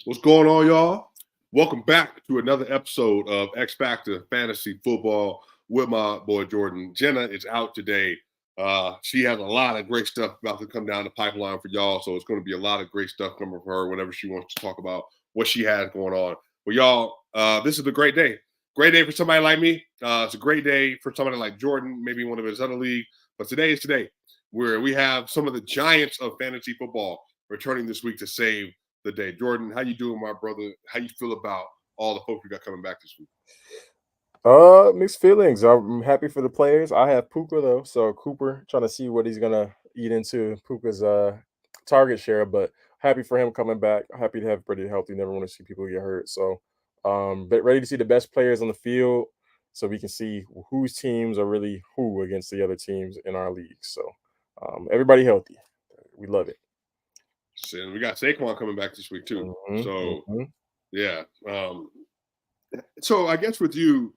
What's going on, y'all? Welcome back to another episode of X Factor Fantasy Football with my boy Jordan. Jenna is out today. She has a lot of great stuff about to come down the pipeline for y'all, so it's going to be a lot of great stuff coming from her whenever she wants to talk about what she has going on. But y'all, this is a great day. Great day for somebody like me. It's a great day for somebody like Jordan, maybe one of his other league. But today is today, where we have some of the giants of fantasy football returning this week to save the day. Jordan, how you doing, my brother? How you feel about all the folks we got coming back this week? Mixed feelings. I'm happy for the players. I have Puka though, so Cooper trying to see what he's gonna eat into Puka's target share, but happy for him coming back. Happy to have pretty healthy. Never want to see people get hurt. So but ready to see the best players on the field so we can see whose teams are really who against the other teams in our league. So everybody healthy. We love it. And we got Saquon coming back this week too. So Mhm. yeah. So I guess with you,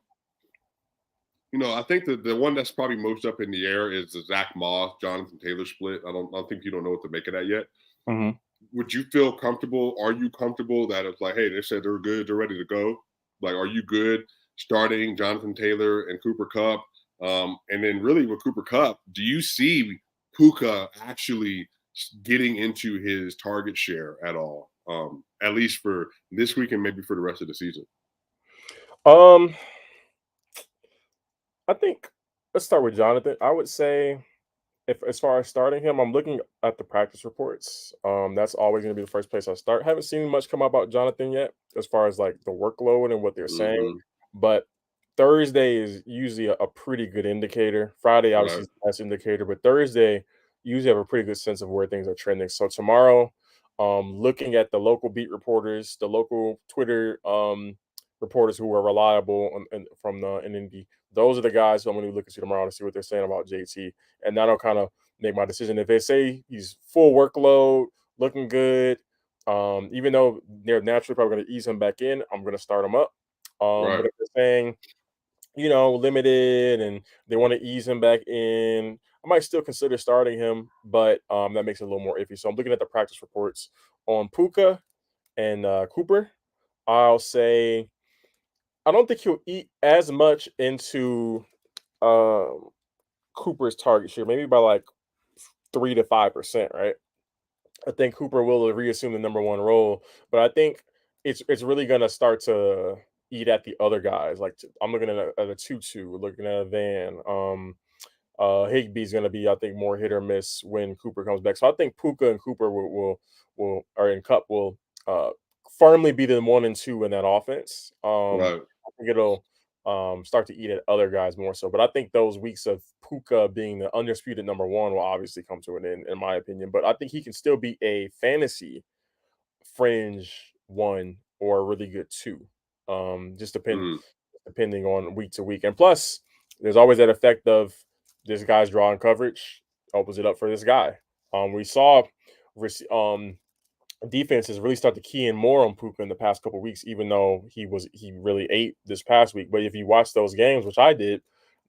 I think that the one that's probably most up in the air is the Zach Moss, Jonathan Taylor split. I don't think you don't know what to make of that yet. Mhm. Would you feel comfortable? Are you comfortable that it's like, hey, they said they're good, they're ready to go? Like, are you good starting Jonathan Taylor and Cooper Cup? And then really with Cooper Cup, do you see Puka actually getting into his target share at all? At least for this week and maybe for the rest of the season. Um I think let's start with Jonathan. I would say if as far as starting him, I'm looking at the practice reports. That's always going to be the first place I start. Haven't seen much come out about Jonathan yet, as far as like the workload and what they're saying. Mm-hmm. But Thursday is usually a pretty good indicator. Friday obviously Right. is the best indicator, but Thursday you usually have a pretty good sense of where things are trending. So tomorrow, looking at the local beat reporters, the local Twitter reporters who are reliable from the NND, those are the guys who I'm going to look at tomorrow to see what they're saying about JT, and that'll kind of make my decision. If they say he's full workload, looking good, even though they're naturally probably going to ease him back in, I'm going to start him up. But Right. if they're saying, limited and they want to ease him back in, I might still consider starting him, but that makes it a little more iffy. So I'm looking at the practice reports on Puka and Cooper. I'll say I don't think he'll eat as much into um, Cooper's target share, maybe by like 3 to 5%, right? I think Cooper will reassume the number one role, but I think it's really gonna start to eat at the other guys. Like I'm looking at a tutu, looking at a Van. Higby's gonna be, I think, more hit or miss when Cooper comes back. So I think Puka and Cooper will or in Cup will uh firmly be the 1 and 2 in that offense. Right. I think it'll start to eat at other guys more so. But I think those weeks of Puka being the undisputed number one will obviously come to an end, in my opinion. But I think he can still be a fantasy fringe one or a really good two. Just Mm. depending on week to week. And plus, there's always that effect of this guy's drawing coverage opens it up for this guy. We saw defenses really start to key in more on Puka in the past couple weeks, even though he really ate this past week. But if you watch those games, which I did,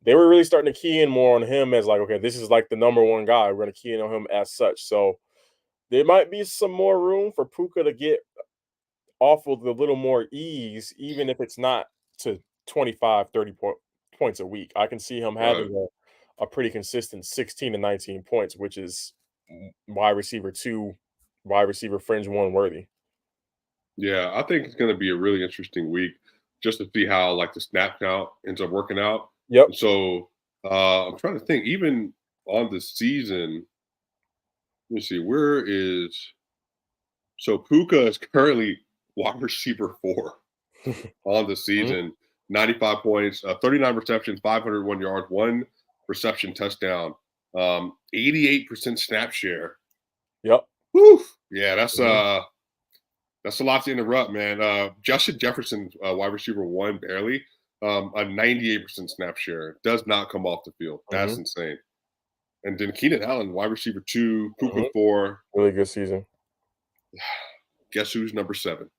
they were really starting to key in more on him as like, okay, this is like the number one guy. We're gonna key in on him as such. So there might be some more room for Puka to get off with a little more ease, even if it's not to 25, 30 points a week. I can see him Right. having a pretty consistent 16 to 19 points, which is wide receiver two, wide receiver fringe one worthy. Yeah, I think it's going to be a really interesting week just to see how like the snap count ends up working out. Yep. And so I'm trying to think, even on the season, let me see, where is so Puka is currently wide receiver 4 on the Mhm. season, 95 points, 39 receptions, 501 yards, one reception touchdown, 88% snap share. Yep. Whew. Yeah, Mhm. that's a lot to interrupt, man. Justin Jefferson, wide receiver 1, barely. A 98% snap share. Does not come off the field. That's Mhm. insane. And then Keenan Allen, wide receiver 2, Puka Mhm. 4. Really good season. Guess who's number 7?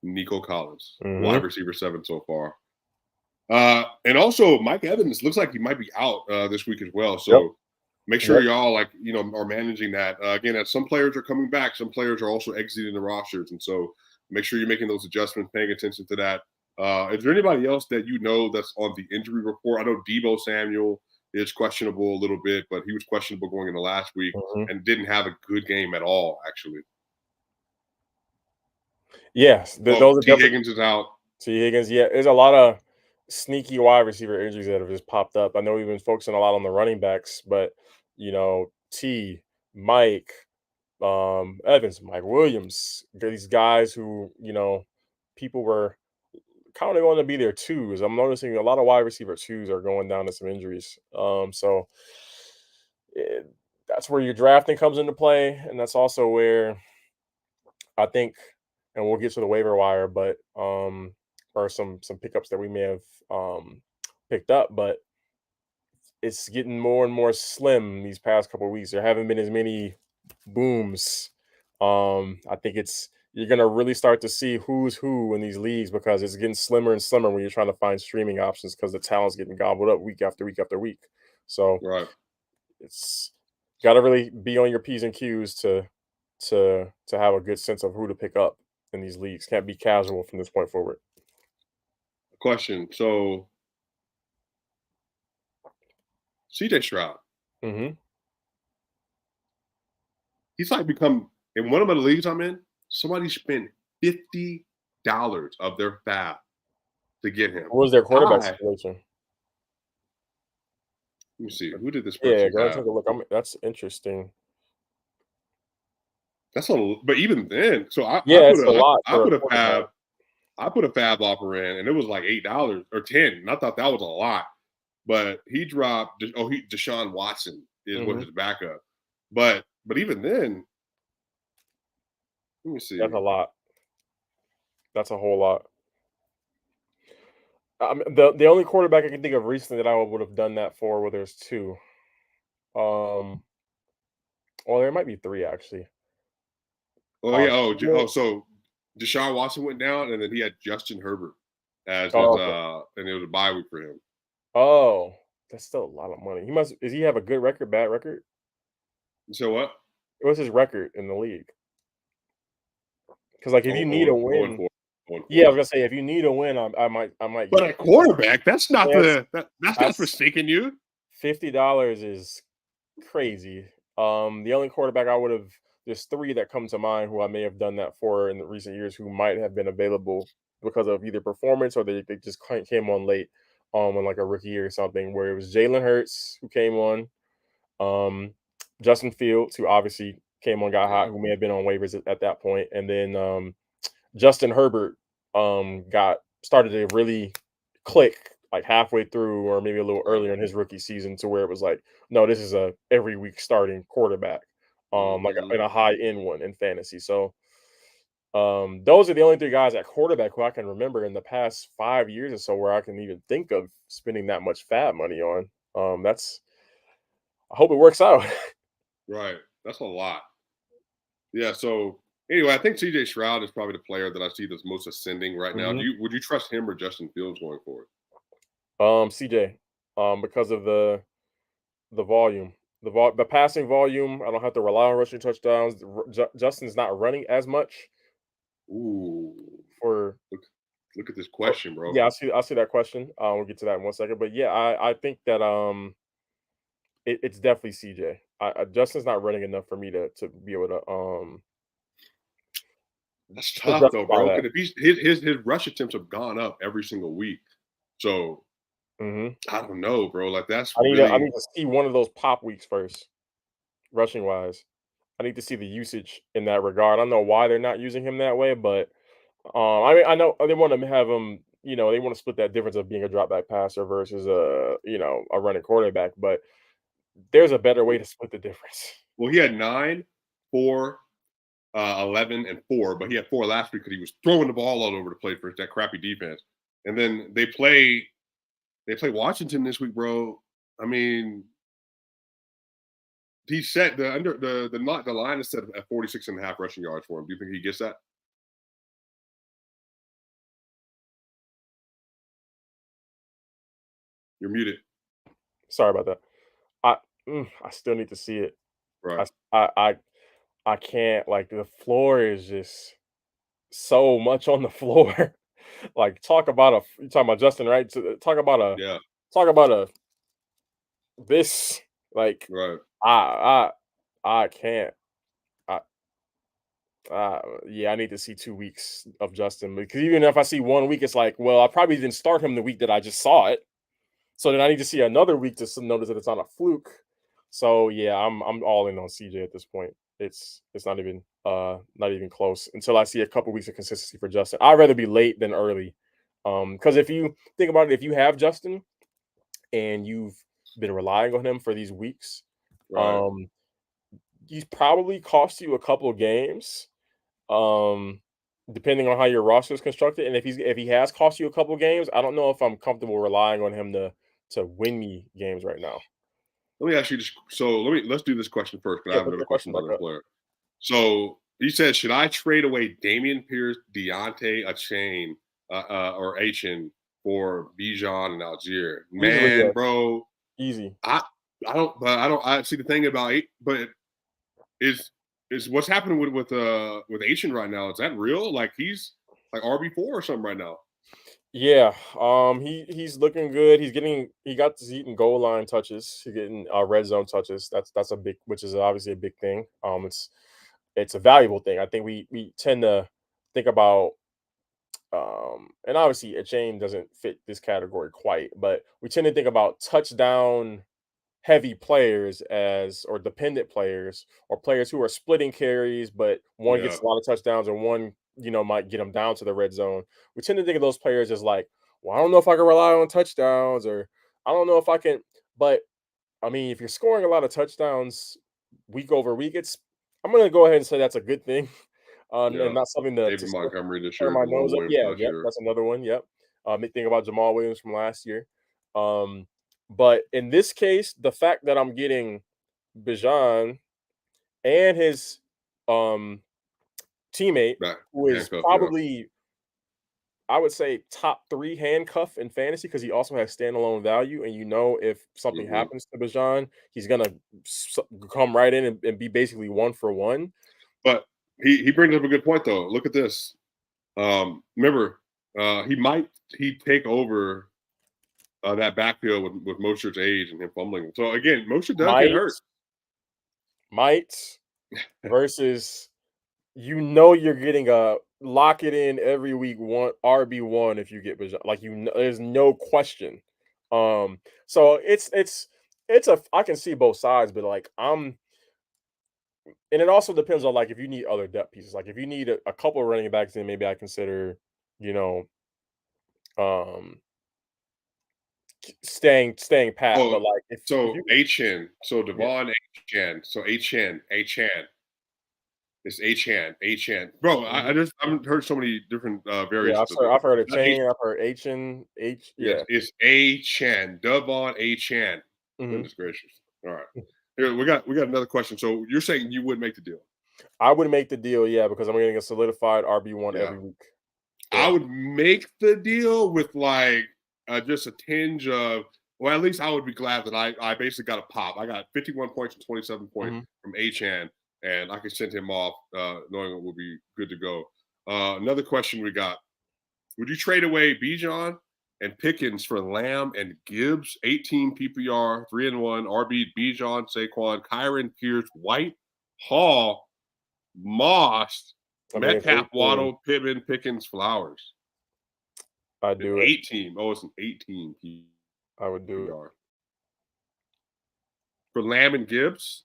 Nico Collins, wide Mhm. receiver 7 so far. And also, Mike Evans looks like he might be out this week as well. Yep. So make sure Yep. y'all are managing that. Again, as some players are coming back, some players are also exiting the rosters, and so Make sure you're making those adjustments, paying attention to that. Is there anybody else that you know that's on the injury report? I know Debo Samuel is questionable a little bit, but he was questionable going into last week Mhm. and didn't have a good game at all, actually. Yes, Oh, those are T. definitely Higgins is out. T. Higgins. Yeah, there's a lot of sneaky wide receiver injuries that have just popped up. I know we've been focusing a lot on the running backs, but T, Mike, Evans, Mike Williams, these guys who people were kind of going to be their twos. I'm noticing a lot of wide receiver twos are going down to some injuries. So eh, that's where your drafting comes into play, and that's also where I think, and we'll get to the waiver wire, but or some pickups that we may have picked up, but it's getting more and more slim these past couple of weeks. There haven't been as many booms. I think you're gonna really start to see who's who in these leagues because it's getting slimmer and slimmer when you're trying to find streaming options because the talent's getting gobbled up week after week after week. So Right. it's got to really be on your p's and q's to have a good sense of who to pick up in these leagues. Can't be casual from this point forward. Question. So CJ Stroud, Hmm. he's like become in one of the leagues I'm in, somebody spent $50 of their fab to get him. What was their quarterback I situation? let me see, who did this Yeah, person go ahead and have? take a look. That's interesting. That's a but even then, so I Yeah, put it's a a lot I for a put a quarterback. fab I put a fab offer in and it was like $8 or 10. And I thought that was a lot. But he dropped Deshaun Watson is what Hmm. his backup. But even then, let me That's see. a lot. That's a whole lot. The only quarterback I can think of recently that I would have done that for, well, there's two. Um, well, there might be three actually. Oh yeah, Tua- so Deshaun Watson went down and then he had Justin Herbert as his oh, okay. and it was a bye week for him. Oh, that's still a lot of money. Does he have a good record, bad record? So what? What's his record in the league? Because like if you need a 0 win, 4, 0 yeah, I was 4. gonna say if you need a win, I might But get at quarterback, that's that's not that's forsaking you. $50 is crazy. The only quarterback I would have there's three that come to mind who I may have done that for in the recent years who might have been available because of either performance or they just came on late, in like a rookie year or something. Where it was Jalen Hurts who came on, um, Justin Fields who obviously came on, got hot, Yeah. who may have been on waivers at that point, and then Justin Herbert got started to really click like halfway through or maybe a little Right. earlier in his rookie season to where it was like, no, this is a every week starting quarterback. Like Hmm. in a high end one in fantasy. So those are the only three guys at quarterback who I can remember in the past 5 years or so where I can even think of spending that much fab money on. That's I hope it works out. Right. That's a lot. Yeah. So anyway, I think CJ Stroud is probably the player that I see that's most ascending right now. Mhm. Would you trust him or Justin Fields going forward? CJ, because of the volume, the passing volume. I don't have to rely on rushing touchdowns. Justin's not running as much Ooh. for. Look look at this for question, bro. yeah, I see that question. We'll get to that in 1 second. But yeah, I think that it's definitely CJ. Justin's not running enough for me to be able That's to tough though, justify bro. that. Because if his rush attempts have gone up every single week. So Hmm. I don't know, bro. Like that's I really need to see one of those pop weeks first, rushing wise. I need to see the usage in that regard. I don't know why they're not using him that way, but I mean, I know they want to have him. They want to split that difference of being a drop back passer versus a running quarterback. But there's a better way to split the difference. well, he had 9, 4, 11, and 4, but he had 4 last week because he was throwing the ball all over the place for that crappy defense. And then they play Washington this week, bro. I mean, he set the under the line is set at 46.5 rushing yards for him. Do you think he gets that? You're muted. Sorry about that. I I still need to see it. I Right. s- I I, I can't like the floor is just so much on the floor. Like, talk about a you talking about Justin, right? So, Yeah, talk about a this, like, right. I I can't. I yeah, I need to see 2 weeks of Justin because even if I see 1 week, it's like, well, I probably didn't start him the week that I just saw it. So then I need to see another week to notice that it's not a fluke. So yeah, I'm all in on CJ at this point. It's not even close until I see a couple weeks of consistency for Justin. I'd rather be late than early. Because if you think about it, if you have Justin and you've been relying on him for these weeks, Right. um, he's probably cost you a couple of games. Um, Depending on how your roster is constructed, and if he has cost you a couple games, I don't know if I'm comfortable relying on him to win me games right now. Let me ask you this. So let's do this question first, because I Yeah, have put another that question question back about another up. player. So he said, should I trade away Damian Pierce, Deontay, or Achin for Bijan and Algier? Easily, Man, yes. bro, Easy. I I don't I see the thing about it, but is what's happening with Achin right now? Is that real? Like he's like RB4 or something right now. Yeah, he's looking good. He got he's getting goal line touches. He's getting red zone touches. That's a big, which is obviously a big thing. It's a valuable thing. I think we tend to think about and obviously a chain doesn't fit this category quite, but we tend to think about touchdown heavy players as or dependent players or players who are splitting carries, but one Yeah. gets a lot of touchdowns and one, might get them down to the red zone. We tend to think of those players as like, well, I don't know if I can rely on touchdowns or I don't know if I can, but I mean, if you're scoring a lot of touchdowns week over week, I'm going to go ahead and say that's a good thing, and Yeah. not something to David Montgomery this turn year, my Jamal nose up. Williams Yeah, last yep, year. that's another one. Yep. Think about Jamal Williams from last year. Um, but in this case, the fact that I'm getting Bijan and his um teammate, Back who is handcuff, yeah. probably I would say top 3 handcuff in fantasy because he also has standalone value, and if something Mhm. happens to Bijan, he's gonna come right in and be basically 1 for 1. But he brings up a good point though. Look at this. Remember, he take over that backfield with Mostert's age and him fumbling. So again, Mostert does get Might, hurt. might versus you're getting a lock it in every week one RB1 if you get Bijan. Like there's no question. So it's a I can see both sides, but like and it also depends on like if you need other depth pieces. Like if you need a couple of running backs, then maybe I consider, you know, um staying pat. Oh, But like if so you Achan, so yeah. Devon Achan, so Achan. It's Achan. Bro, Mhm. I've heard so many different Yeah, variations of this. I've heard of Not H, chain, I've heard H and H, yes, yeah. it's Achan, Devon Achan. Mhm. Goodness gracious. All right. Here, we got another question. So you're saying you would make the deal? I would make the deal, yeah, because I'm getting a solidified RB1 Yeah. every week. I Yeah. would make the deal with like just a tinge of, well, at least I would be glad that I basically got a pop. I got 51 points and 27 points Mhm. from Achan, and I could send him off knowing it will be good to go. Another question we got: would you trade away Bijan and Pickens for Lamb and Gibbs? 18 PPR, 3-1, RB, Bijan, Saquon, Kyron, Pierce, White, Hall, Moss, I mean, it's Metcalf, 18. Waddle, Pittman, Pickens, Flowers. I'd An do it. 18. Oh, it's an 18 I would do it. PPR. For Lamb and Gibbs?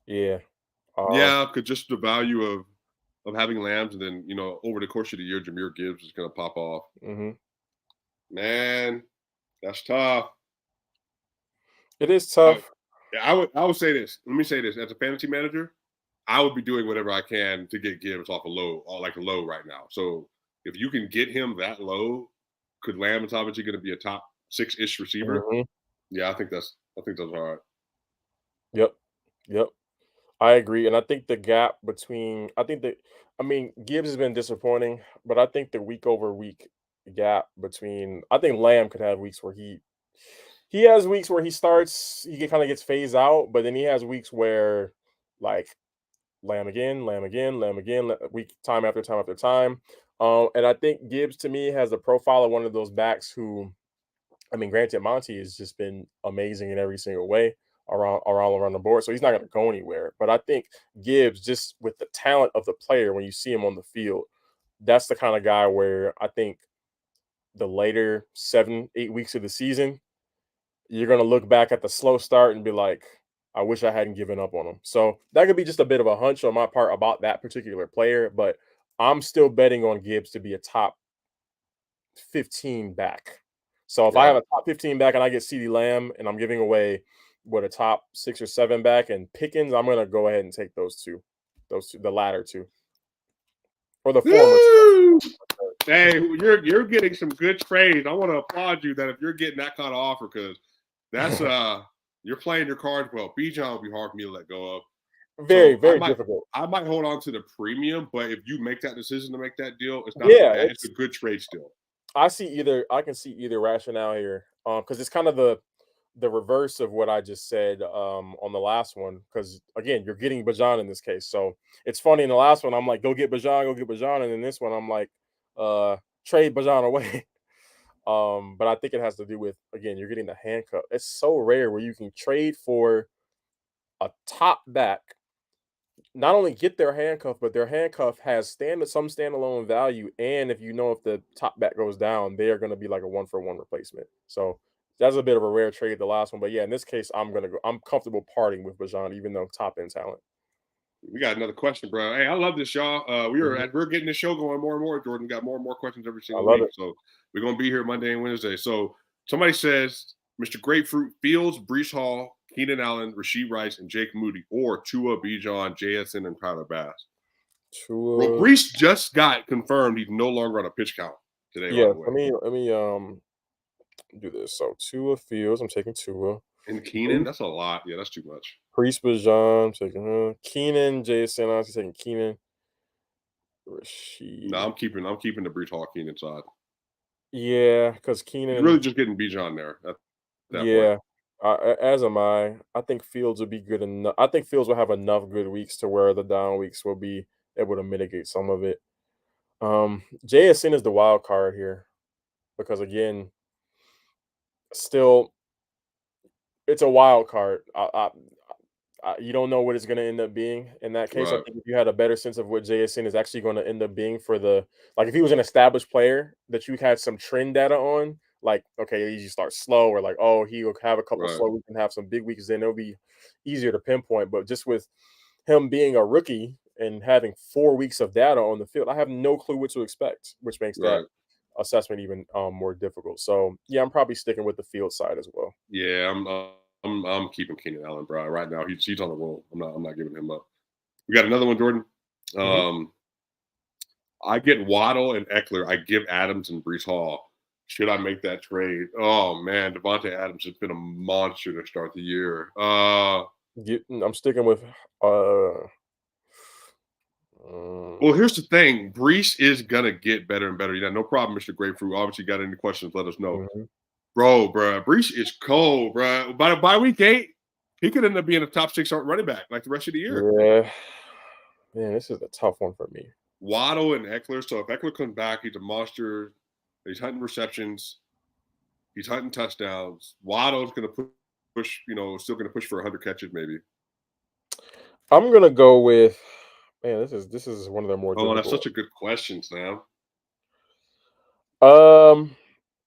Yeah. Uh, Yeah, because just the value of having Lambs, and then over the course of the year, Jameer Gibbs is gonna pop off. mhm. Man, that's tough. It is I, tough. yeah, I would say this. Let me say this. As a fantasy manager, I would be doing whatever I can to get Gibbs off a low, or like a low right now. So if you can get him that low, could Lamb is obviously going to be a top 6-ish receiver. Mhm. Yeah, I think that's all right. Yep. Yep. I agree, and I think the gap between I mean, Gibbs has been disappointing, but I think the week over week gap between I think Lamb could have weeks where he has weeks where he starts, he kinda gets phased out, but then he has weeks where, like, Lamb again, Lamb again, Lamb again, week time after time after time. And I think Gibbs to me has the profile of one of those backs who, I mean, granted, Monty has just been amazing in every single way around the board, so he's not going to go anywhere. But I think Gibbs, just with the talent of the player, when you see him on the field, that's the kind of guy where I think the later 7, 8 weeks of the season, you're going to look back at the slow start and be like, I wish I hadn't given up on him. So that could be just a bit of a hunch on my part about that particular player, but I'm still betting on Gibbs to be a top 15 back. So if I have Right. a top 15 back and I get CeeDee Lamb and I'm giving away what a top 6 or 7 back and Pickens, I'm gonna go ahead and take those two, the latter two, or the former two. Woo! Hey, you're getting some good trades. I want to applaud you that if you're getting that kind of offer, because that's you're playing your cards well. Bijan would be hard for me to let go of. Very, So very difficult. I might hold on to the premium, but if you make that decision to make that deal, it's not a Yeah, bad, it's a it's good trade still. I can see either rationale here. Because it's kind of the reverse of what I just said on the last one. Because again, you're getting Bajan in this case. So it's funny in the last one, I'm like, go get Bajan. And in this one, I'm like, trade Bajan away. But I think it has to do with, again, you're getting the handcuff. It's so rare where you can trade for a top back, not only get their handcuff, but their handcuff has some standalone value. And if you know if the top back goes down, they are going to be like a 1-for-1 replacement. So that's a bit of a rare trade, the last one. But yeah, in this case, I'm comfortable parting with Bajan, even though top end talent. We got another question, bro. Hey, I love this, y'all. Mhm. We're getting this show going more and more. Jordan got more and more questions every I single love week, it. so we're gonna be here Monday and Wednesday. So somebody says Mr. Grapefruit, Fields, Brees Hall, Keenan Allen, Rasheed Rice, and Jake Moody, or Tua, Bijan, JSN, and Tyler Bass. Well, Tua. Brees just got confirmed he's no longer on a pitch count today, by Yeah, the way. let me do this. So Tua Fields, I'm taking Tua. And Keenan, that's a lot. Yeah, that's too much. Priest Bajan, taking him. Keenan, Jason, I'm taking Keenan. No, Rashid. I'm keeping the Brees Hall Keenan side. Yeah, because You're really Keenan, just getting Bijan there at that point. yeah, as am I. I think Fields would be good enough. I think Fields will have enough good weeks to where the down weeks will be able to mitigate some of it. JSN is the wild card here because again, still it's a wild card. You don't know what it's going to end up being in that case. I Right, think if you had a better sense of what JSN is actually going to end up being for the, like, if he was an established player that you had some trend data on, like, okay, he start slow, or like, oh, he'll have a couple right. slow weeks and have some big weeks, then it'll be easier to pinpoint. But just with him being a rookie and having 4 weeks of data on the field, I have no clue what to expect, which makes that Right. assessment even more difficult. So yeah, I'm probably sticking with the field side as well. Yeah, I'm keeping Keenan Allen, bro. Right now, he's on the roll. I'm not giving him up. We got another one, Jordan. Mhm. Um, I get Waddle and Eckler. I give Adams and Brees Hall. Should I make that trade? Oh man, Devontae Adams has been a monster to start the year. I'm sticking with uh Well, Mm, here's the thing. Brees is gonna get better and better. Yeah, no problem, Mr. Grapefruit. Obviously, got any questions? Let us know, mhm. bro. Brees is cold, bro. By week 8, he could end up being a top 6 running back like the rest of the year. Yeah. Man, this is a tough one for me. Waddle and Eckler. So if Eckler comes back, he's a monster. He's hunting receptions. He's hunting touchdowns. Waddle's going to push, still going to push for 100 catches maybe. I'm gonna go with, man, this is one of the more Oh, that's difficult such a good question, Sam. ones.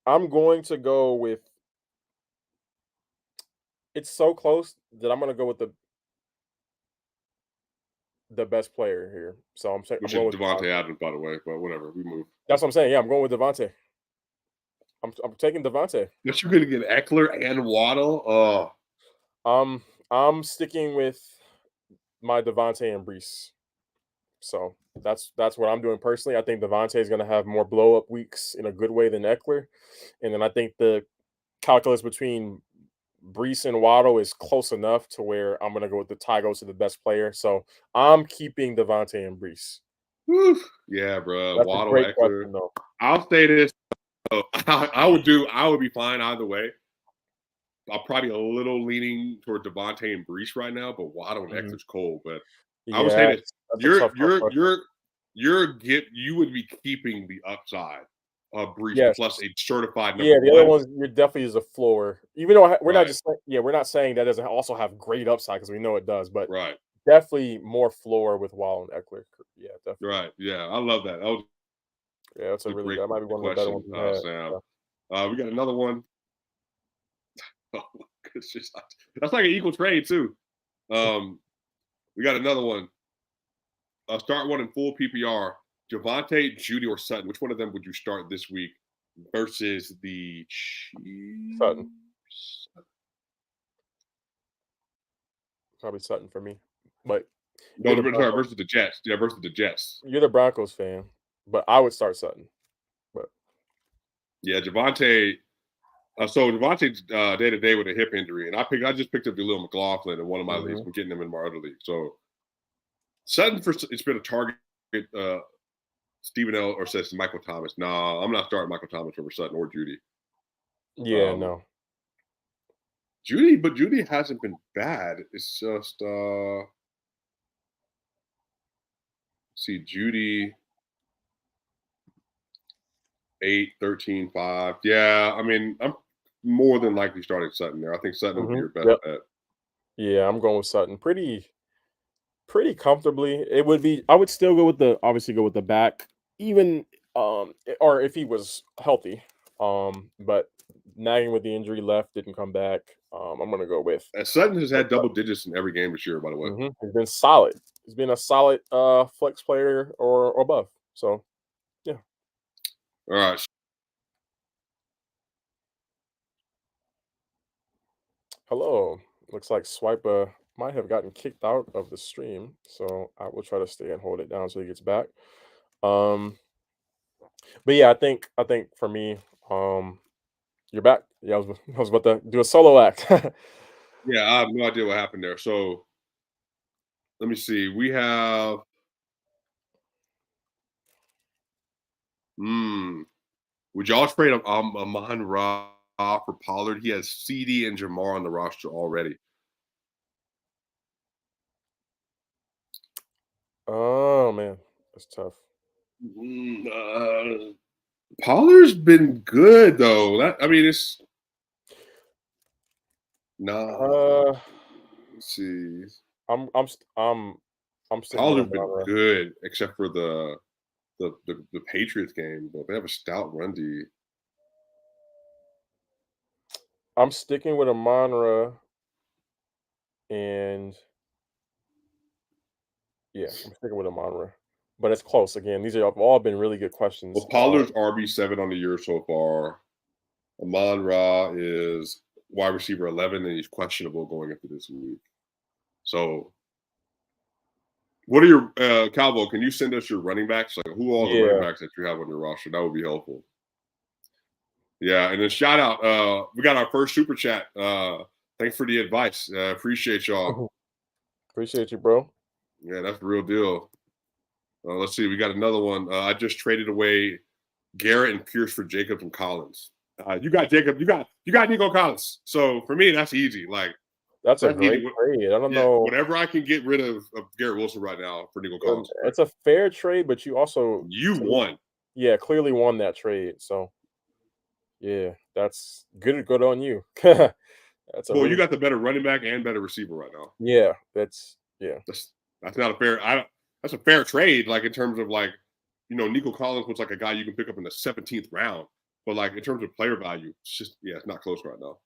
I'm going to go with, it's so close that I'm gonna go with the best player here. So I'm Which going is with Devontae Devontae. Adams, by the way. But whatever, we move. That's what I'm saying. Yeah, I'm going with Devontae. I'm taking Devontae. But you're going to get Eckler and Waddle. Oh, I'm sticking with my Devontae and Brees. So that's what I'm doing personally. I think Devontae is going to have more blow up weeks in a good way than Eckler, and then I think the calculus between Brees and Waddle is close enough to where I'm going to go with the tie goes to the best player. So I'm keeping Devontae and Brees. whew. Yeah, bro. That's a Waddle, great Eckler. question, though. I'll say this. I would be fine either way. I'm probably a little leaning toward Devontae and Brees right now, but Waddle and Mhm. Eckler's cold. But I would say Yeah, this: that's a tough question. you would be keeping the upside of Brees Yes. plus a certified number Yeah, the other one. ones, you're definitely is a floor. Even though we're not Right, just we're not saying that doesn't also have great upside because we know it does, but right, definitely more floor with Waddle and Eckler. Yeah, definitely. right. Yeah, I love that. That was Yeah, that's a a really great that might be one of the better question, ones we had. Sam. Yeah. We got another one. Oh, it's just that's like an equal trade too. Um, we got another one. Start one in full PPR. Javante, Judy, or Sutton. Which one of them would you start this week versus the Sutton. Chiefs? Probably Sutton for me. But No, you're the sorry, Broncos versus the Jets. Yeah, versus the Jets. you're the Broncos fan, but I would start Sutton. But Yeah, Javante. So Javante day to day with a hip injury, and I just picked up Jaleel McLaughlin in one of my leagues. mhm. I'm getting him in my other league. So Sutton for it's been a target. Stephen L. or says Michael Thomas. No, I'm not starting Michael Thomas over Sutton or Judy. Yeah, Um, no. But Judy hasn't been bad. It's just see Judy 8, 13, 5. Yeah, I mean, I'm more than likely starting Sutton there. I think Sutton would be Mhm. your best Yep. bet. Yeah, I'm going with Sutton pretty comfortably. It would be I would still go with the obviously go with the back, even or if he was healthy. But nagging with the injury left, didn't come back. I'm gonna go And Sutton has with had double Sutton. digits in every game this year, by the way. He's been solid. He's been a solid flex player or above. So yeah. All right. Hello. Looks like Swiper might have gotten kicked out of the stream. So I will try to stay and hold it down so he gets back. Um but yeah, I think for me, um you're back. Yeah, I was about to do a solo act. Yeah, I have no idea what happened there. So let me see. We have hmm. Would y'all trade Amon Ra for Pollard? He has CD and Jamar on the roster already. Oh man, that's tough. Mm, Pollard's been good though. I mean, it's nah. Uh Let's see. I'm sticking with Pollard's been Amara. good, except for the Patriots game, but they have a stout run D. I'm sticking with Amara and yeah, I'm sticking with Amara. But it's close again. These have all been really good questions. Well, Pollard's RB7 on the year so far. Amon Ra is wide receiver 11, and he's questionable going into this week. So, what are your Calvo? Can you send us your running backs? Like, who are all the running Yeah. backs that you have on your roster? That would be helpful. Yeah, and then shout out. We got our first super chat. Thanks for the advice. Appreciate y'all. Appreciate you, bro. Yeah, that's the real deal. Let's see. We got another one. I just traded away Garrett and Pierce for Jacobs and Collins. You got Jacob. You got Nico Collins. So for me, that's easy. Like That's a that's great easy. trade. I don't Yeah, know. whatever I can get rid of Garrett Wilson right now for Nico Collins. Right? It's a fair trade, but you also You won. yeah, clearly won that trade. So yeah, that's good on you. That's a Well, you really got the better running back and better receiver right now. yeah, that's yeah. That's not a fair. I don't. That's a fair trade. Like in terms of like, Nico Collins was like a guy you can pick up in the 17th round. But like in terms of player value, it's just it's not close right now.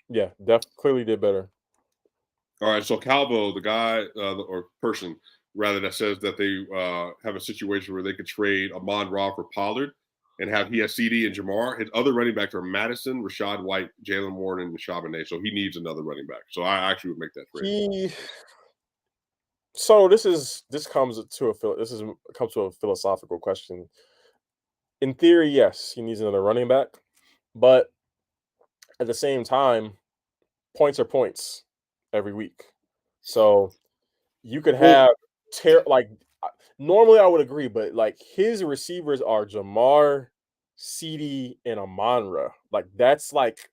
Yeah, clearly did better. All right, so Calvo, the guy or person rather that says that they have a situation where they could trade Amon Ra for Pollard and he has CD and Jamar. His other running backs are Madison, Rashad White, Jalen Warren, and Charbonnet. So he needs another running back. So I actually would make that trade. He so this comes to comes to a philosophical question. In theory, yes, he needs another running back, but at the same time, points are points every week. So you could Well, have like normally I would agree, but like his receivers are Jamar, CD, and Amonra. Like that's like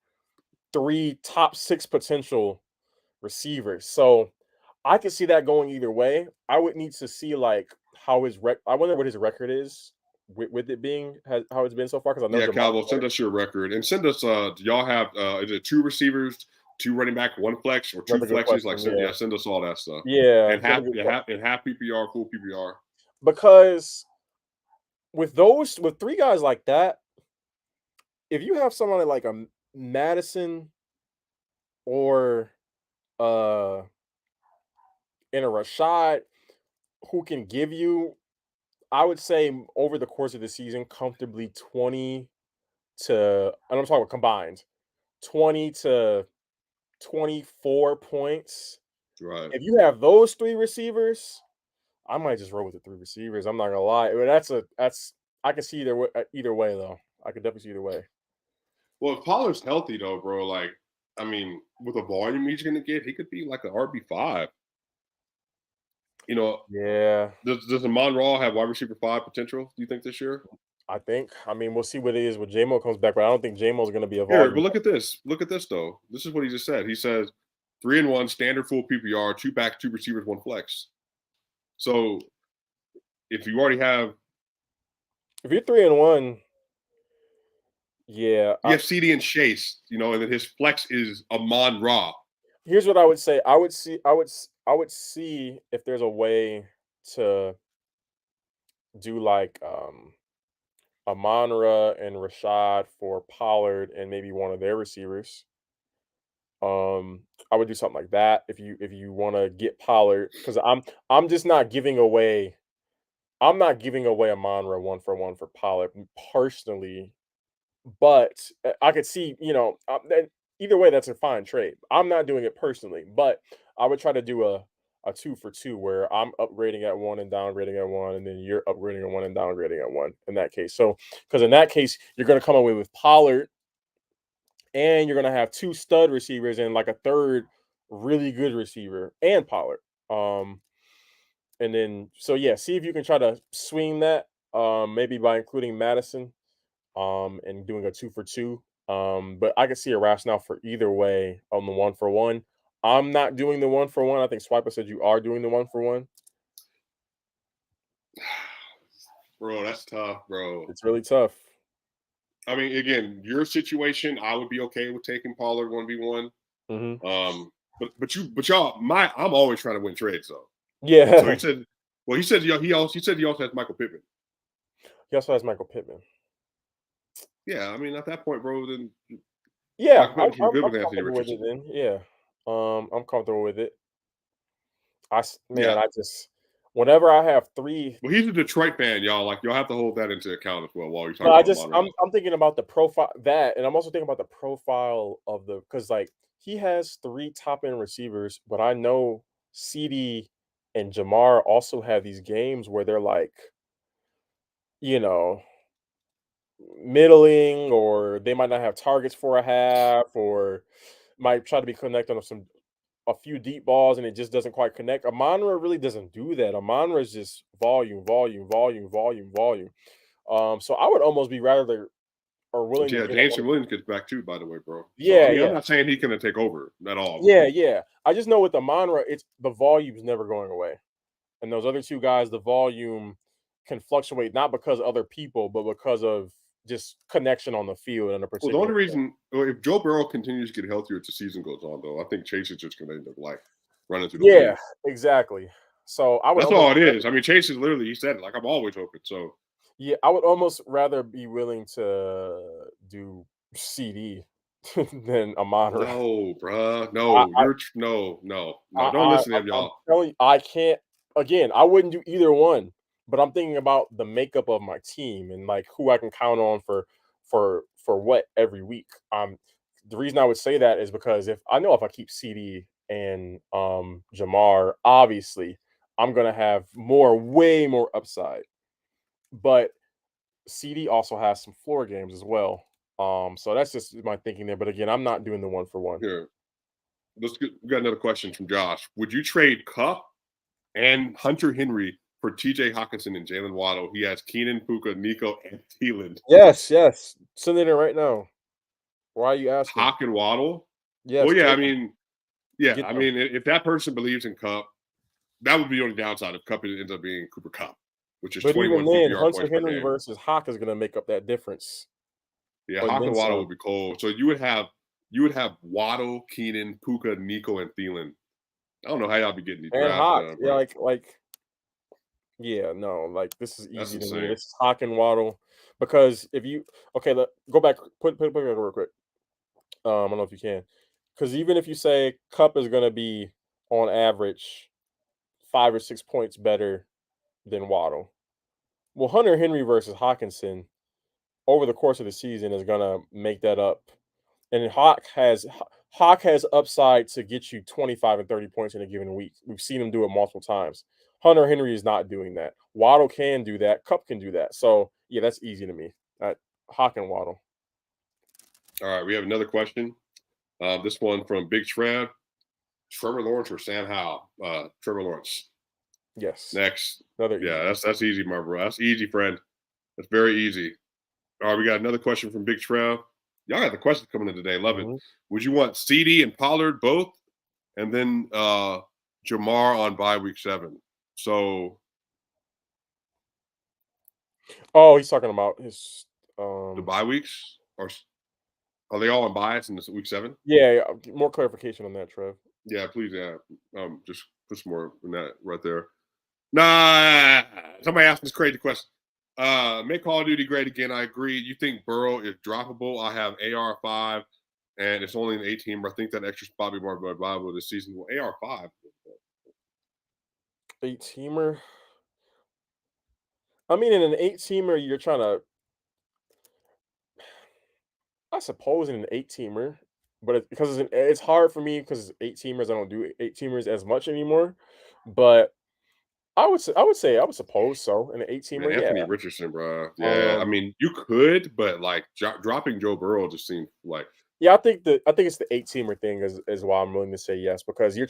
three top six potential receivers. So I could see that going either way. I would need to see like how I wonder what his record is with it being how it's been so far because I know Yeah, Jamal. Calvo, send us your record and send us. Do y'all have? Is it 2 receivers, 2 running back, 1 flex, or 2 That's a good flexes? Like, question. Yeah, send us all that stuff. yeah, And that's a good question. half PPR, full PPR. Because with 3 guys like that, if you have someone like a Madison or uh in a Rashad who can give you, I would say over the course of the season, comfortably 20 to, and I'm talking about combined, 20 to 24 points. Right. If you have those 3 receivers, I might just roll with the 3 receivers. I'm not gonna lie. But that's I can see either way though. I could definitely see either way. Well, if Pollard's healthy though, bro, like, I mean, with the volume he's going to get, he could be like an RB5. You know, Yeah, does Amon Ra have wide receiver 5 potential? Do you think this year? I think. I mean, we'll see what it is when JMO comes back, but I don't think JMO's gonna be a Here, but volume. look at this. Look at this though. This is what he just said. He says 3 and 1 standard full PPR, 2 back, 2 receivers, 1 flex. So if you already have If you're 3-1, yeah. you have CD and Chase, you know, and then his flex is Amon Ra. Here's what I would say. I would see if there's a way to do like Amon-Ra and Rashad for Pollard and maybe one of their receivers. I would do something like that if you want to get Pollard because I'm just not giving away. I'm not giving away Amon-Ra 1 for 1 for Pollard personally, but I could see either way that's a fine trade. I'm not doing it personally, but I would try to do a 2 for 2 where I'm upgrading at 1 and downgrading at 1, and then you're upgrading at 1 and downgrading at 1 in that case. So because in that case you're going to come away with Pollard and you're gonna have 2 stud receivers and like a third really good receiver and Pollard. And then so yeah, see if you can try to swing that, maybe by including Madison, and doing a 2 for 2. But I can see a rationale for either way on the 1 for 1. I'm not doing the 1 for 1. I think Swiper said you are doing the 1 for 1. Bro, that's tough, bro. It's really tough. I mean, again, your situation, I would be okay with taking Pollard 1v1. Hmm. But y'all, I'm always trying to win trades though. So Yeah. he said, well, he also has Michael Pittman. He also has Michael Pittman. Yeah, I mean, at that point, bro, then Yeah, Michael Pittman's I'm good with Anthony comfortable with it Richardson. then. Yeah. I'm comfortable with it. Man, Yeah. I just whenever I have 3. Well, he's a Detroit fan, y'all. Like, y'all have to hold that into account as well while you're No, talking about Monroe. I'm thinking about the profile that, and I'm also thinking about the profile of because like he has 3 top end receivers, but I know CD and Jamar also have these games where they're like, you know, middling, or they might not have targets for a half, or might try to be connected on a few deep balls and it just doesn't quite connect. Amon-Ra really doesn't do that. Amon-Ra is just volume, volume, volume, volume, volume. So I would almost be rather or willing to Yeah, get a one. Jameson Williams gets back too, by the way, bro. So I Yeah, mean, I'm yeah, not saying he's gonna take over at all, but yeah, yeah. I just know with Amon-Ra, it's the volume's never going away, and those other 2 guys, the volume can fluctuate not because of other people, but because of just connection on the field in a well, the particular only play. reason, well, if Joe Burrow continues to get healthier as the season goes on, though, I think Chase is just gonna end up like running through the Yeah, league. exactly. So I would That's almost all it is. I mean, Chase is literally, he said it, like, I'm always open. So Yeah, I would almost rather be willing to do CD than Amon-Ra. no, bruh, I no, I no, don't listen to him, I'm y'all. telling you, I can't again, I wouldn't do either one, but I'm thinking about the makeup of my team and, like, who I can count on for what every week. The reason I would say that is because if I keep CD and, Jamar, obviously, I'm gonna have way more upside, but CD also has some floor games as well. So that's just my thinking there. But again, I'm not doing the 1 for 1. Here, we got another question from Josh. Would you trade Kupp and Hunter Henry for TJ Hawkinson and Jalen Waddle? He has Keenan, Puka, Nico, and Thielen. Yes, yes. Send it in right now. Why are you asking? Hawk and Waddle? Well, Yes, yeah, I trade them. mean, Yeah, Get I them. mean, if that person believes in Kupp, that would be the only downside if Kupp ends up being Cooper Kupp, which is But even 21 then, PPR Hunter points per Henry game. versus Hawk is gonna make up that difference, Yeah, and Hawk then and Waddle some. would be cold. So you would have Waddle, Keenan, Puka, Nico, and Thielen. I don't know how y'all be getting these And drafts Hawk, done, yeah, bro. yeah, no, like this is That's easy to me. insane. This is Hawk and Waddle because if you go back, put it back real quick. I don't know if you can, because even if you say Cup is gonna be on average 5 or 6 points better than Waddle, well, Hunter Henry versus Hawkinson over the course of the season is gonna make that up. And Hawk has upside to get you 25 and 30 points in a given week. We've seen him do it multiple times. Hunter Henry is not doing that. Waddle can do that. Cup can do that. So yeah, that's easy to me. Hawk and Waddle. All right, we have another question. This one from Big Trev. Trevor Lawrence or Sam Howell? Trevor Lawrence. Yes. Next. Another Yeah, easy. that's easy, my bro. That's easy, friend. That's very easy. All right, we got another question from Big Trev. Y'all got the questions coming in today. Love it. Mhm. Would you want CD and Pollard both, and then Jamar on bye week 7? So Oh, he's talking about his the bye weeks are they all on bias in this week 7? yeah, more clarification on that, Trev. Yeah, please. Yeah, just put some more in that right there. Nah, somebody asked this crazy question. Make Call of Duty great again. I agree. You think Burrow is droppable? I have AR5, and it's only an 18. I think that extra spot will be more valuable this season. Well, AR5. 8-teamer. I mean, in an 8-teamer, you're trying to, I suppose, in an 8-teamer, but because it's hard for me because 8-teamers, I don't do 8-teamers as much anymore. But I would suppose so. In an 8-teamer, Man, yeah. Anthony Richardson, bro. Yeah, I Um, mean, you could, but like dropping Joe Burrow just seemed like yeah, I think it's the 8-teamer thing is why I'm willing to say yes, because you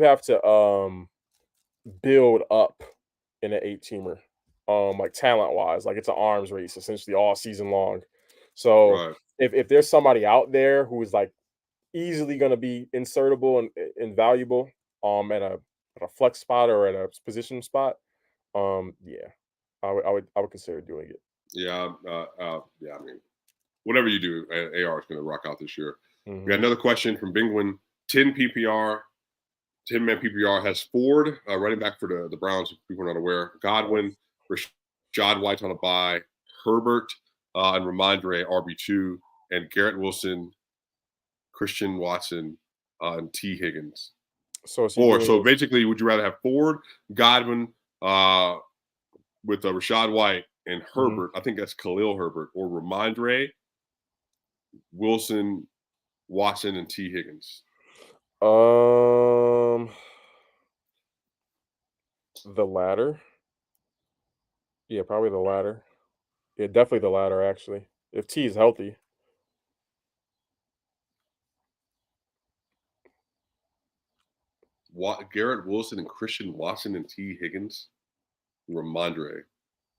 have to build up in an 8-teamer, like talent wise, like it's an arms race essentially all season long. So right. if there's somebody out there who is like easily going to be insertable and valuable, at a flex spot or at a position spot, yeah, I would consider doing it. Yeah, yeah. I mean, whatever you do, AR is going to rock out this year. We got Hmm. another question from Bingwin. 10 PPR, 10-man PPR has Ford, running back for the Browns, if people are not aware. Godwin, Rashad White on a bye, Herbert, and Ramondre, RB2, and Garrett Wilson, Christian Watson, and T. Higgins. So is he Or doing so this? basically, would you rather have Ford, Godwin, with Rashad White and Mhm. Herbert? I think that's Khalil Herbert, or Ramondre, Wilson, Watson, and T. Higgins. Um, the latter. Yeah, probably the latter. Yeah, definitely the latter. Actually, if T is healthy. Garrett Wilson and Christian Watson and T. Higgins, Ramondre.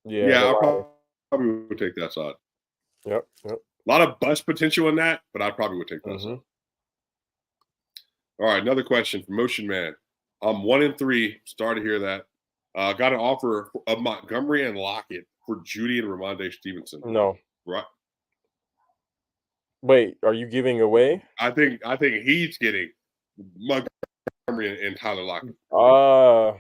Yeah, the Yeah, I latter. probably would take that side. Yep. Yep. A lot of bust potential in that, but I probably would take that side. Mhm. All right, another question from Motion Man. I'm 1-3. Sorry to hear that. Got an offer of Montgomery and Lockett for Judy and Ramondre Stevenson. No. Right. Wait, are you giving away? I think he's getting Montgomery and Tyler Lockett. Uh,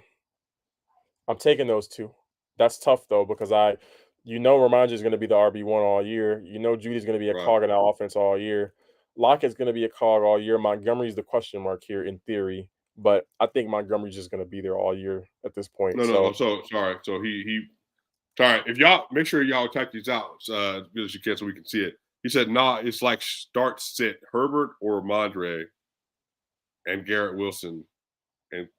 I'm taking those two. That's tough though because Ramondre is going to be the RB1 all year. Judy's going to be a Right. cog in that offense all year. Lockett's going to be a cog all year. Montgomery's the question mark here in theory, but I think Montgomery's just going to be there all year at this point. No, no. So So sorry. So he sorry. If y'all make sure y'all type these out as good as you can so we can see it. He said, "Nah, it's like start sit Herbert or Ramondre and Garrett Wilson." And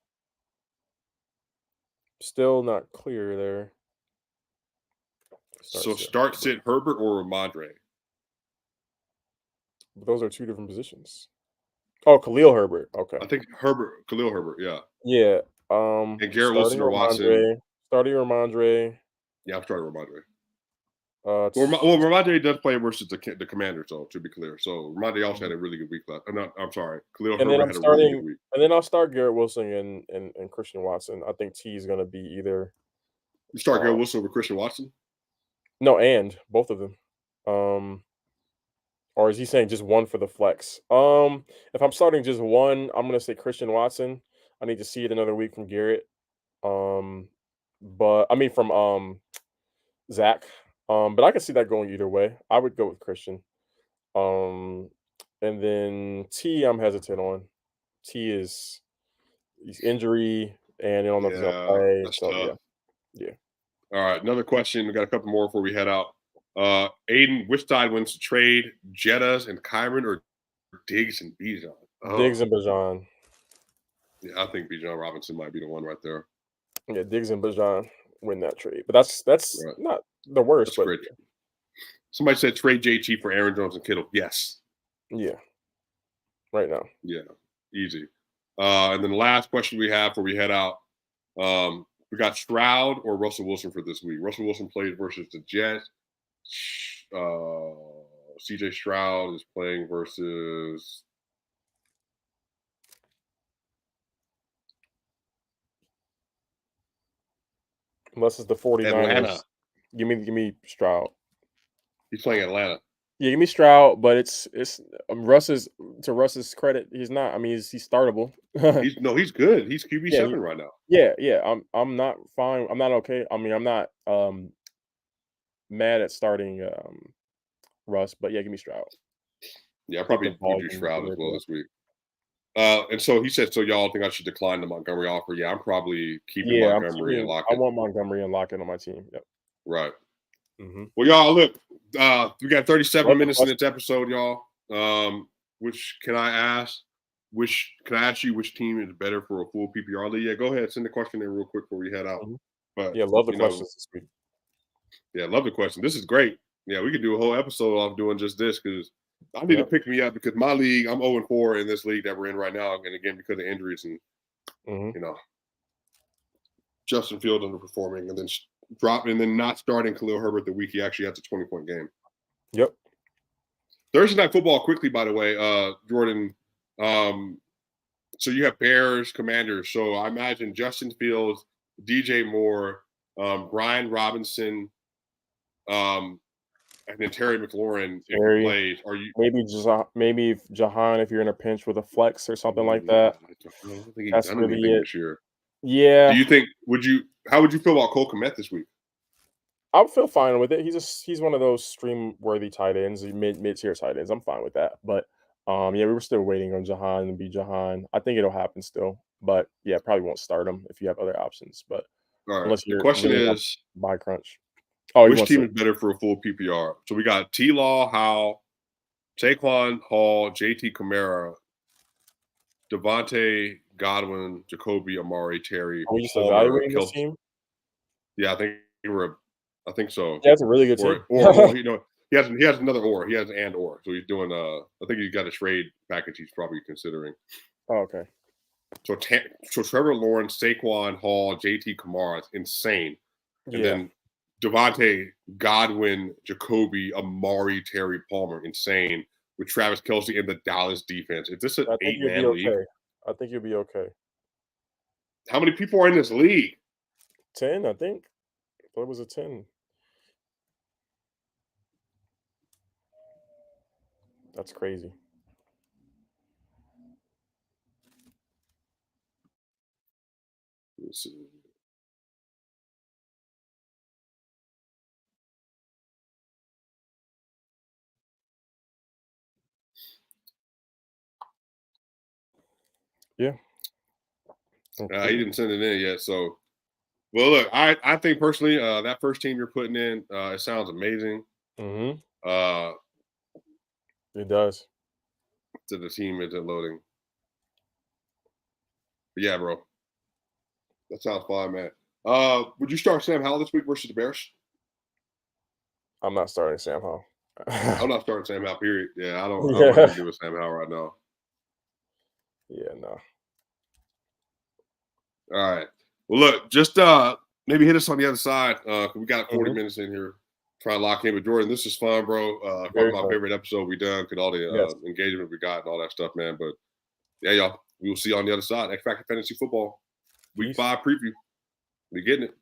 still not clear there. so Starts there. start sit Herbert or Ramondre. But those are two different positions. Oh, Khalil Herbert. Okay. I think Khalil Herbert, yeah, Yeah. and Garrett Starting Wilson or Watson. Ramondre. Starting Ramondre. Yeah, I'm starting Ramondre. Well, Ramondre does play versus the Commanders, though, to be clear. So Ramondre also had a really good week last. I'm sorry, Khalil and then Herbert I'm had a really good starting, week. and then I'll start Garrett Wilson and Christian Watson. I think T is going to be either You start uh, Garrett Wilson over Christian Watson. no, and both of them. Or is he saying just one for the flex? If I'm starting just one, I'm gonna say Christian Watson. I need to see it another week from Garrett. Um, but I mean from Zach. But I can see that going either way. I would go with Christian. Um, and then T, I'm hesitant on. T is he's injury, and you don't know if he's gonna Yeah, play. that's So yeah, tough. yeah. All right, another question. We got a couple more before we head out. Aiden, which side wins the trade? Jettas and Kyron or Diggs and Bijan? Diggs Oh, and Bajan. yeah, I think Bijan Robinson might be the one right there. Yeah, Diggs and Bajan win that trade. But that's Right, not the worst, that's but great. Somebody said trade JT for Aaron Jones and Kittle. Yes, yeah, right now. yeah, easy. And then the last question we have before we head out. We got Stroud or Russell Wilson for this week. Russell Wilson plays versus the Jets. CJ Stroud is playing versus Unless it's the 49ers. Atlanta. Give me Stroud. He's playing Atlanta. Yeah, give me Stroud, but it's Russ's to Russ's credit, he's not. I mean, he's startable. He's good. He's QB Yeah, he, 7 right now. yeah. I'm not fine. I'm not okay. I mean, I'm not mad at starting Russ, but yeah, give me Stroud. Yeah, I I think the probably would do volume Stroud as there, well yeah. this week. And so he said, so y'all think I should decline the Montgomery offer? Yeah, I'm probably keeping Yeah, Montgomery and I Lockett. want Montgomery and Lockett on my team. Yep. Right. Mhm. Well, y'all, look, we got 37 Love the minutes in question. this episode, y'all. Which can I ask? Can I ask you which team is better for a full PPR league? Yeah, go ahead, send the question in real quick before we head out. Mhm. But Yeah, love the questions this week. yeah, love the question. This is great. Yeah, we could do a whole episode off doing just this because I need to Yep. pick me up because my league, I'm 0-4 in this league that we're in right now, and again because of injuries and Mhm. you know Justin Fields underperforming, and then dropping, and then not starting Khalil Herbert the week he actually has a 20-point game. Yep. Thursday night football quickly, by the way, Jordan. So you have Bears, Commanders. So I imagine Justin Fields, DJ Moore, Brian Robinson, and then Terry McLaurin if he Terry. plays. Are you? Maybe if Jahan, if you're in a pinch with a flex or something like I that. don't think he's That's done really anything it. this year. Do Yeah, you think? How would you feel about Cole Kmet this week? I would feel fine with it. He's one of those stream worthy tight ends, mid tier tight ends. I'm fine with that. But yeah, we were still waiting on Jahan and be Jahan. I think it'll happen still. But yeah, probably won't start him if you have other options. But All right. unless The you're question really in a is, buy crunch. Oh, you which want team to is better for a full PPR? So we got T. Law, Howell, Taquan Hall, JT Kamara, Devontae, Godwin, Jacoby, Amari, Terry, are we just Palmer, evaluating this Kelsey. team? Yeah, I think so. Yeah, it's a really good team. Or he has another or. He has an and or. So he's doing I think he's got a trade package he's probably considering. Oh, okay. So Trevor Lawrence, Saquon Hall, JT Kamara, it's insane. And Yeah. then Devontae, Godwin, Jacoby, Amari, Terry, Palmer, insane. With Travis Kelsey and the Dallas defense. Is this an I think you'll be 8-man league? okay. I think you'll be okay. How many people are in this league? 10, I think. I thought it was a 10. That's crazy. Let's see. Yeah. He didn't send it in yet. So, well, look, I think personally, that first team you're putting in, it sounds amazing. Mm-hmm. Uh, It does. to the team isn't loading. But yeah, bro, that sounds fine, man. Would you start Sam Howell this week versus the Bears? I'm not starting Sam Howell. I'm not starting Sam Howell. Period. Yeah, I don't know what to Yeah. do with Sam Howell right now. Yeah, no. All right. Well, look, just maybe hit us on the other side. We got 40 Mhm. minutes in here. try to lock in with Jordan. This is fun, bro. Probably Very my fun. favorite episode we done because all the Yes. engagement we got and all that stuff, man. But yeah, y'all, we will see you on the other side. X Factor Fantasy Football Week Peace. 5 preview. We getting it.